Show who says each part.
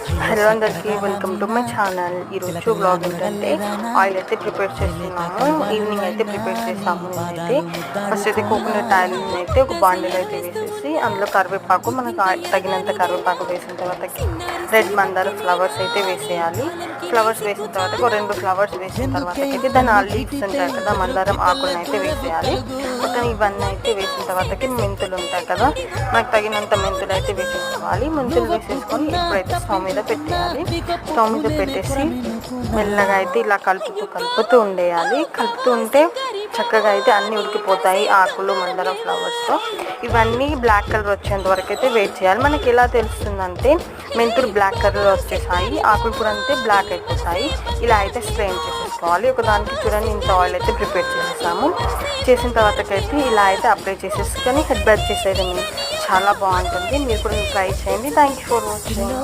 Speaker 1: Hello అందరికీ, welcome to my channel. ఈరోజు blog ఏంటంటే ఆయిల్ అయితే ప్రిపేర్ చేస్తున్నాము. ఈవినింగ్ అయితే ప్రిపేర్ చేస్తాము. నేనైతే ఫస్ట్ అయితే కోకోనట్ ఆయిల్ అయితే ఒక బాండిల్ అయితే వేసేసి అందులో కరివేపాకు, మనకు తగినంత కరివేపాకు వేసిన తర్వాతకి రెడ్ మందార ఫ్లవర్స్ అయితే వేసేయాలి. ఫ్లవర్స్ వేసిన తర్వాత ఒక 2 ఫ్లవర్స్ వేసిన తర్వాతకి దాని లీవ్స్ ఉంటాయి కదా, మందారం ఆకులను అయితే వేసేయాలి. మొత్తం ఇవన్నీ అయితే వేసిన తర్వాతకి మెంతులు ఉంటాయి కదా, మనకు తగినంత మెంతులు అయితే వేసేసుకోవాలి. మెంతులు వేసేసుకొని ఇప్పుడైతే స్టవ్ మీద పెట్టేయాలి. స్టవ్ మీద పెట్టేసి మెల్లగా అయితే ఇలా కలుపుతూ ఉండేయాలి. కలుపుతూ ఉంటే చక్కగా అయితే అన్నీ ఉడికిపోతాయి, ఆకులు మందారం ఫ్లవర్స్తో. ఇవన్నీ బ్లాక్ కలర్ వచ్చేంత వరకు అయితే వెయిట్ చేయాలి. మనకి ఎలా తెలుస్తుందంటే మెంతులు బ్లాక్ కలర్ వచ్చేసాయి, ఆకులు కూడా అంతే బ్లాక్ అయిపోతాయి. ఇలా అయితే స్ట్రెయిన్ చేసేసుకోవాలి. ఒకదానికి చూడండి ఇంత ఆయిల్ అయితే ప్రిపేర్ చేసేసాము. చేసిన తర్వాతకైతే ఇలా అయితే అప్లై చేసేసుకొని హెడ్ బాత్ చేసేయడం చాలా బాగుంటుంది. మీరు కూడా ట్రై చేయండి. Thank you for watching.